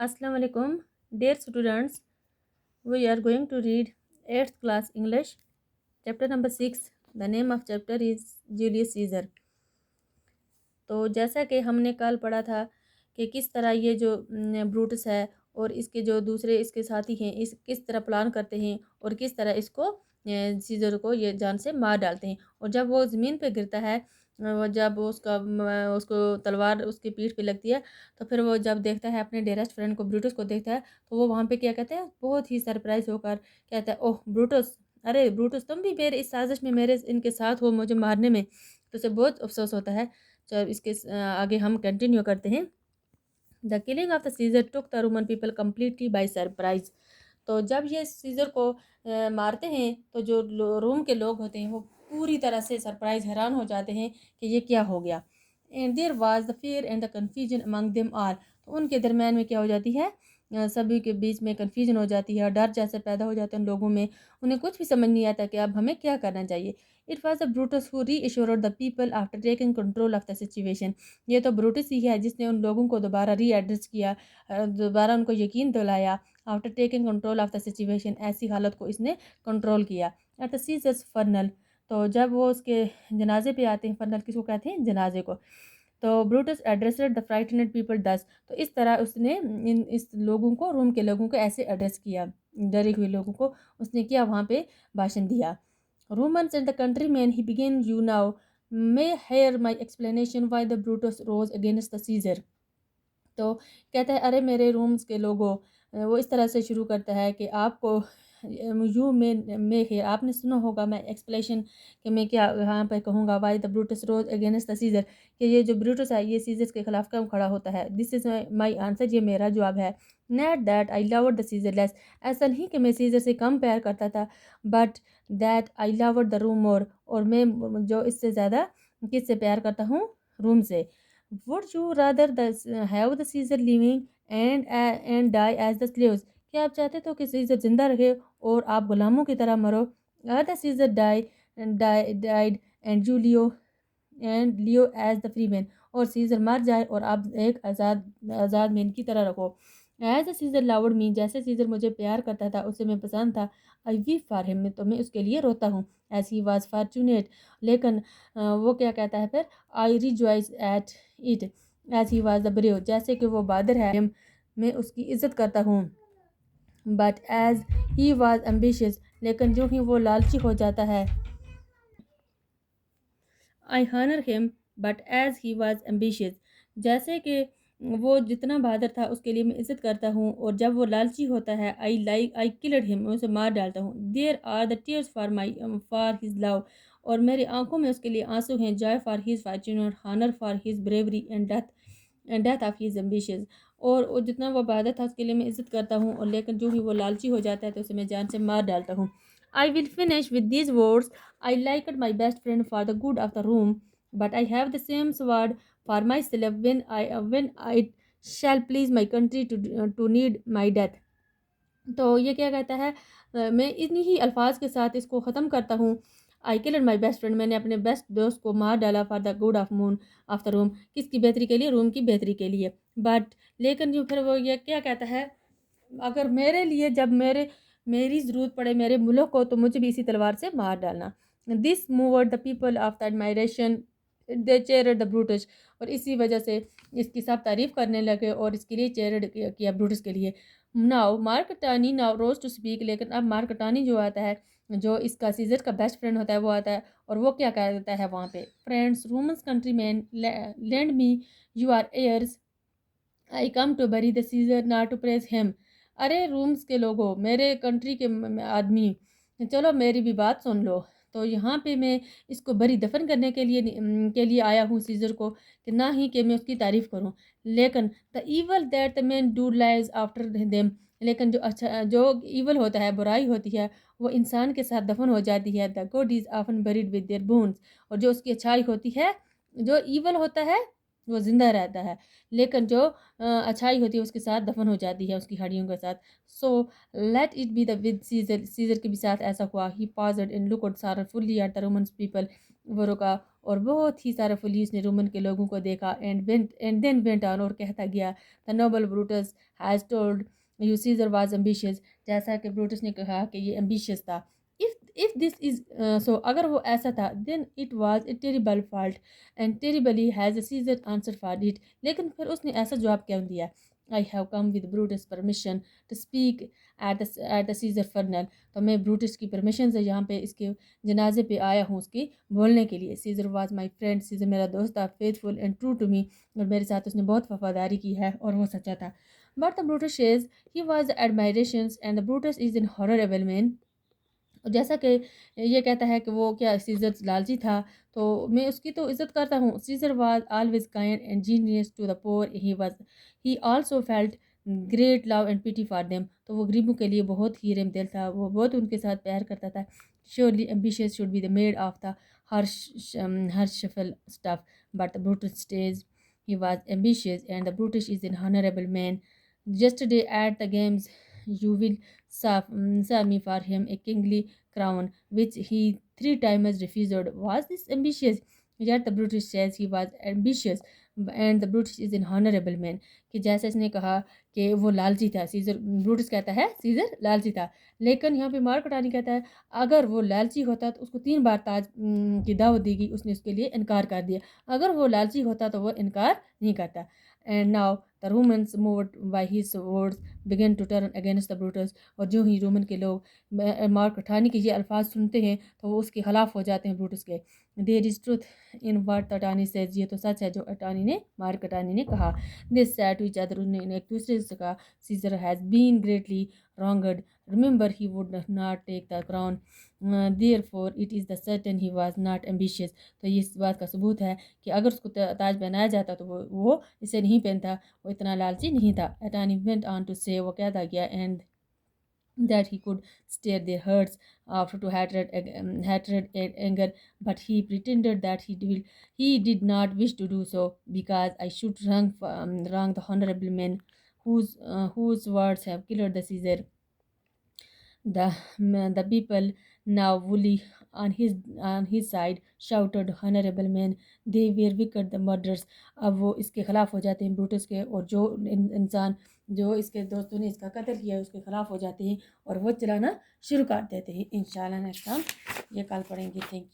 Assalamu alaikum, dear students. We are going to read 8th class English, chapter number 6. The name of chapter is Julius Caesar. तो जैसा कि हमने कल पढ़ा था कि किस तरह ये जो ब्रूटस है और इसके जो दूसरे इसके साथी हैं इस किस तरह प्लान करते हैं और किस तरह इसको सीजर को ये जान से मार डालते हैं। और जब वो ज़मीन पे गिरता है, वो जब उसको तलवार उसकी पीठ पे लगती है, तो फिर वो जब देखता है अपने डेरेस्ट फ्रेंड को, ब्रूटस को देखता है, तो वो वहाँ पे क्या कहते हैं, बहुत ही सरप्राइज होकर कहता है, ओह ब्रूटस, अरे ब्रूटस तुम भी मेरे इस साजिश में मेरे इनके साथ हो मुझे मारने में। तो उसे बहुत अफसोस होता है। जब इसके आगे हम कंटिन्यू करते हैं। The killing of the seizure took the Roman people completely by surprise. तो जब ये सीजर को मारते हैं तो जो रोम के लोग होते हैं वो पूरी तरह से सरप्राइज हैरान हो जाते हैं कि ये क्या हो गया। And there was the fear and the confusion among them all. तो उनके दरम्यान में क्या हो जाती है, सभी के बीच में कन्फ्यूजन हो जाती है, डर जैसे पैदा हो जाते हैं उन लोगों में। उन्हें कुछ भी समझ नहीं आता कि अब हमें क्या करना चाहिए। It was the Brutus who reassured the people after taking control of the situation. ये तो ब्रूटस ही है जिसने उन लोगों को दोबारा रीएड्रेस किया, दोबारा उनको यकीन दिलाया। After taking control of the situation, ऐसी हालत को इसने कंट्रोल किया। At the Caesar's funeral. तो जब वो उसके जनाजे पे आते हैं, फर्नल किसको कहते हैं, जनाजे को। तो ब्रूटस एड्रेसड द फ्राइटनेड पीपल दस। तो इस तरह उसने इस लोगों को, रोम के लोगों को ऐसे एड्रेस किया, डरे हुए लोगों को उसने किया, वहाँ पे भाषण दिया। Romans and the country man he began you now may hear my explanation why the Brutus rose against the Caesar. तो कहता है, अरे मेरे रूम्स के लोगों, वो इस तरह से शुरू करता है कि आपको यू में है, आपने सुना होगा मैं एक्सप्लेनेशन कि मैं क्या यहाँ पर कहूँगा, why the Brutus rose against the Caesar, कि ये जो ब्रूटस है ये सीजर्स के खिलाफ कम खड़ा होता है। दिस इज़ माई आंसर, ये मेरा जवाब है। Not that I loved the seizure less, ऐसा नहीं कि मैं सीजर से कम प्यार करता था, but that I loved the room more, और मैं जो इससे ज़्यादा किससे प्यार करता हूँ, रूम से। Would you rather have the Caesar living and die as the slaves? क्या आप चाहते तो कि सीजर जिंदा रहे और आप गुलामों की तरह मरो? Are the Caesar died and you Leo as the free man? और सीजर मर जाए और आप एक आज़ाद मैन की तरह रखो। As the Caesar loved me, जैसे सीजर मुझे प्यार करता था, उसे मैं पसंद था। I weep for him, तो मैं उसके लिए रोता हूँ। As he was fortunate, लेकिन वो क्या कहता है फिर, I rejoice at it as he was the brave, जैसे कि वो बहादुर है मैं उसकी इज्जत करता हूँ। But as he was ambitious, लेकिन जो ही वो लालची हो जाता है, I honor him, but as he was ambitious, जैसे कि वो जितना बहादुर था उसके लिए मैं इज्जत करता हूँ, और जब वो लालची होता है I killed him, मैं उसे मार डालता हूँ। There are the tears for his love, और मेरी आंखों में उसके लिए आंसू हैं। Joy for his fortune और honor for his bravery and death of his ambitions, और वो जितना वो बहादुर था उसके लिए मैं इज्जत करता हूँ, और लेकिन जो ही वो लालची हो जाता है तो उसे मैं जान से मार डालता हूँ। I will finish with these words. I liked my best friend for the good of the room, but I have the same sword for myself when I shall please my country to need my death. तो ये क्या कहता है, मैं इन्हीं ही अल्फाज के साथ इसको ख़त्म करता हूँ। I killed my best friend, मैंने अपने बेस्ट दोस्त को मार डाला for the good of moon of the room, किसकी बेहतरी के लिए, रूम की बेहतरी के लिए। बट लेकिन जो फिर वो ये क्या कहता है, अगर मेरे लिए जब मेरी ज़रूरत पड़े मेरे मुल्क को, तो मुझे भी इसी तलवार से मार डालना। This moved the people of the admiration they cheered the Brutus, और इसी वजह से इसकी सब तारीफ़ करने लगे और इसके लिए चेयर्ड किया ब्रूटस के लिए। Now Mark Antony now rose to speak, लेकिन अब मार्क टानी जो आता है, जो इसका सीजर का बेस्ट फ्रेंड होता है, वो आता है और वो क्या कहता है वहाँ पे, friends Romans country man lend me you are ears, I come to bury the Caesar not to praise him. अरे रूम्स के लोगों, मेरे कंट्री के आदमी, चलो मेरी भी बात सुन लो। तो यहाँ पे मैं इसको बरी दफन करने के लिए आया हूँ सीजर को, कि ना ही कि मैं उसकी तारीफ़ करूँ। लेकिन the evil that the man do lies after them, लेकिन जो अच्छा, जो ईवल होता है, बुराई होती है, वो इंसान के साथ दफन हो जाती है। The good is often buried with their bones, और जो उसकी अच्छाई होती है, जो ईवल होता है वो ज़िंदा रहता है, लेकिन जो अच्छाई होती है उसके साथ दफन हो जाती है, उसकी हड्डियों के साथ। So let it be the with Caesar, Caesar के भी साथ ऐसा हुआ। He paused and looked sorrowfully at the Roman people, वो रुका اور بہت ہی سارا پولیس نے رومن کے لوگوں کو دیکھا اینڈ دین وینٹ آن، اور کہتا گیا the noble Brutus has told you Caesar was ambitious، جیسا کہ بروٹس نے کہا کہ یہ ambitious تھا. if this is so اگر وہ ایسا تھا then it was a terrible fault and terribly has Caesar answered for it. لیکن پھر اس نے ایسا جواب کیوں دیا؟ I have come with Brutus' permission to speak at the Caesar funeral. تو میں بروٹس کی پرمیشن سے یہاں پہ اس کے جنازے پہ آیا ہوں اس کی بولنے کے لیے. Caesar was my friend، Caesar میرا دوست تھا، faithful and true to me، اور میرے ساتھ اس نے بہت وفاداری کی ہے اور وہ سچا تھا. But the Brutus says he was the admirations and the Brutus is an honorable man. جیسا کہ یہ کہتا ہے کہ وہ کیا سیزر لالچی تھا، تو میں اس کی تو عزت کرتا ہوں. Caesar was always kind and generous to the poor, he also felt great love and pity for them. تو وہ غریبوں کے لیے بہت ہی رحم دل تھا، وہ بہت ان کے ساتھ پیار کرتا تھا. Surely ambitious should be the made of the harshful stuff, but the Brutus اسٹیز he was ambitious and the Brutus is an honourable man. Yesterday at the games you will saw me for him a kingly crown, which he 3 times refused. Was this ambitious? Yet the Brutus says he was ambitious and the Brutus is an honorable man. کہ جیسے اس نے کہا کہ وہ لالچی تھا، scissor Brutus کہتا ہے scissor لالچی تھا، لیکن یہاں پہ مارک اٹانی کہتا ہے اگر وہ لالچی ہوتا تو اس کو 3 بار تاج کی دعوت دی گئی، اس نے اس کے لیے انکار کر دیا. اگر وہ لالچی ہوتا تو وہ انکار نہیں کرتا. And now the Romans moved by his words began to turn against the Brutus. اور جو ہی رومن کے لوگ مارک اٹھانی کے یہ الفاظ سنتے ہیں تو وہ اس کے خلاف ہو جاتے ہیں بروٹس کے. There is truth in what attorney says، یہ تو سچ ہے جو اٹانی نے مارک اٹانی نے کہا. They said to each other، انہوں نے ایک دوسرے سے کہا Caesar has been greatly wronged. Remember he would not take the crown. Therefore it is the certain he was not ambitious. تو یہ اس بات کا ثبوت ہے کہ اگر اس کو تاج پہنایا جاتا تو وہ اسے نہیں پہنتا، وہ اتنا لالچی نہیں تھا. Attorney went on to say، وہ کہتا گیا and that he could stir their hearts after to hatred and anger, but he pretended that he did not wish to do so, because I should wrong the honorable men whose words have killed the Caesar. The people now wholly on his side shouted honorable men, they were wicked the murderers. اب وہ اس کے خلاف ہو جاتے ہیں Brutus کے، اور جو انسان جو اس کے دوستوں نے اس کا قتل کیا اس کے خلاف ہو جاتے ہیں اور وہ چلانا شروع کر دیتے ہیں. انشاءاللہ نیکسٹ ٹائم یہ کل پڑھیں گے. Thank you.